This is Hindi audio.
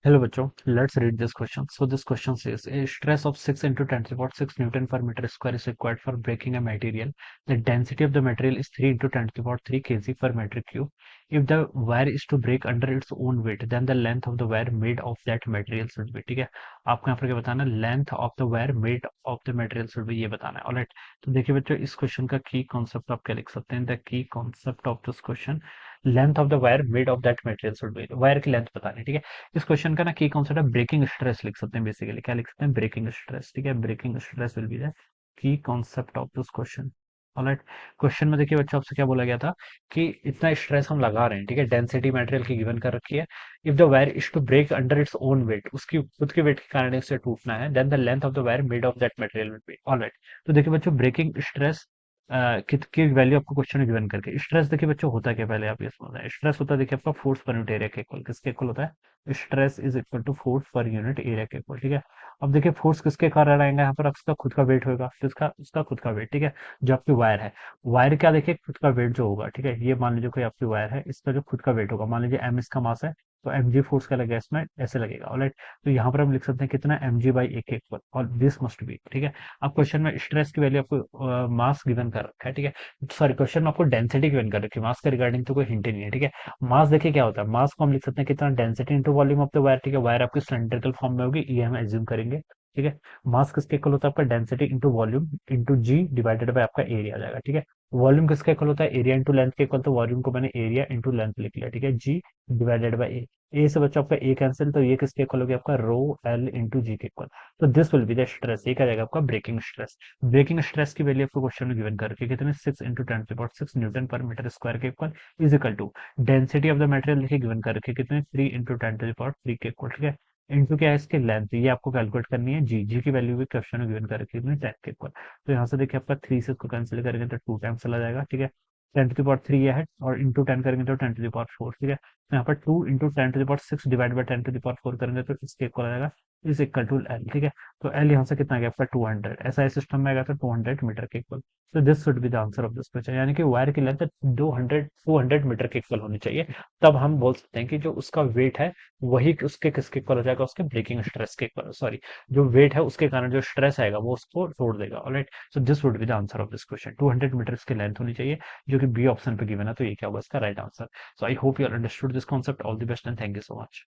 Hello बच्चों, let's read this question. So this question says a stress of 6 into 10 to the power 6 Newton per meter square is required for breaking a material. The density of the material is 3 into 10 to the power 3 kg per meter cube. If the wire is to break under its own weight, then the length of the wire made of that material should be. ठीक है, आपको यहाँ पर क्या बताना है? Length of the wire made of the material should be, ये बताना है। ऑलराइट, तो देखिए बच्चों, इस क्वेश्चन का की कॉन्सेप्ट आप क्या लिख सकते हैं? The key concept of this question, length of the wire made of that material should be, wire की लेंथ बतानी है। ठीक है, इस क्वेश्चन का ना की कॉन्सेप्ट है ब्रेकिंग स्ट्रेस, लिख सकते हैं। बेसिकली क्या लिख सकते हैं? Breaking stress. ठीक है, breaking stress will be the key concept of this question. Alright, question में देखिए बच्चों, आपसे क्या बोला गया था कि इतना स्ट्रेस हम लगा रहे हैं। ठीक है, डेंसिटी मटेरियल की गिवन कर रखी है। If the wire is to break under its own weight, उसकी खुद के वेट के कारण इससे टूटना है, then the length of the wire made of that material will be. Alright, तो देखिए बच्चों, ब्रेकिंग स्ट्रेस की वैल्यू आपको क्वेश्चन में गिवन करके, स्ट्रेस देखिए बच्चों होता है क्या, पहले आप ये समझ रहे हैं। स्ट्रेस होता है देखिए आपका फोर्स पर यूनिट एरिया के इक्वल, किसके इक्वल होता है? Stress is equal to force per unit area के इक्वल। ठीक है, अब देखिए फोर्स किसके कारण आएगा यहाँ पर? आपका खुद का वेट होगा, किसका? उसका खुद का वेट। ठीक है, जो आपकी वायर है, वायर क्या देखिए खुद का वेट जो होगा। ठीक है, ये मान लीजिए कोई आपकी वायर है, इसका जो खुद का वेट होगा, मान लीजिए एम इसका मास है, तो एम जी फोर्स क्या लगेगा इसमें? ऐसे लगेगा। ऑलराइट, तो यहाँ पर हम लिख सकते हैं कितना? एम जी बाई ए के इक्वल, और दिस मस्ट बी। ठीक है, अब क्वेश्चन में स्ट्रेस की वैल्यू आपको मास गिवन कर रखा है। ठीक है, सॉरी, क्वेश्चन में आपको डेंसिटी गिवन कर रखी है, मास के रिगार्डिंग तो कोई हिंट ही नहीं है। ठीक है, मास देखिए क्या होता है? मास को हम लिख सकते हैं कितना? Density into volume of the wire. ठीक है, वायर आपकी सिलेंड्रिकल फॉर्म में होगी, ये हम एज्यूम करेंगे। ठीक है, मास किसके इक्वल होता है? आपका density into volume into G divided by आपका एरिया आ जाएगा। ठीक है, वॉल्यूम किसके इक्वल होता है? एरिया इंटू लेंथ के इक्वल, तो वॉल्यूम को मैंने एरिया इंटू लेंथ लिख लिया। ठीक है, जी डिवाइडेड बाय ए से बच्चों आपका ए कैंसिल, तो ये किसके इक्वल हो गया? आपका रो एल इंटू जी के इक्वल। तो this will be the stress, ये क्या जाएगा आपका? Breaking stress. ब्रेकिंग स्ट्रेस की वैल्यू आपको क्वेश्चन में गिवन कर रखी है कितने? 6 into 10 newton per metre square के equal, is equal to density of the material देखिए गिवन कर रखी है कितने? 3 इंटू 10 के इक्वल। ठीक है, इंटू क्या है इसकी? लेंथ, ये आपको कैलकुलेट करनी है। जी, जी की वैल्यू भी क्वेश्चन में गिवन कर रखी है कितने? 10 के इक्वल। तो यहाँ से देखिए आपका 3 से इसको कैंसिल करेंगे तो 2 टाइम्स चला जाएगा। ठीक है, 10 to the power 3 है, और इंटू 10 करेंगे तो 10 to the power 4। ठीक है, तो यहाँ पर 2 into 10 to the power 6 divide by 10 to the power 4 करेंगे तो इसके इक्वल आ जाएगा, इज इक्वल टू एल। ठीक है, तो एल यहाँ से कितना आ गया आपका? 200। ऐसा इस सिस्टम में आएगा तो 200 मीटर के इक्वल। तो this should be the answer of this question, यानी कि वायर की लेंथ 200 मीटर के इक्वल होनी चाहिए। तब हम बोल सकते हैं कि जो उसका वेट है वही उसके किसके इक्वल हो जाएगा? उसके ब्रेकिंग स्ट्रेस के इक्वल। सॉरी, जो वेट है उसके कारण जो स्ट्रेस आएगा वो उसको तोड़ देगा। Alright, so this would be the answer of this question. 200 metre की लेंथ होनी चाहिए, जो कि बी ऑप्शन पे गिवन है, तो ये क्या होगा इसका right answer. So I hope you understood this concept. All the best and thank you so much.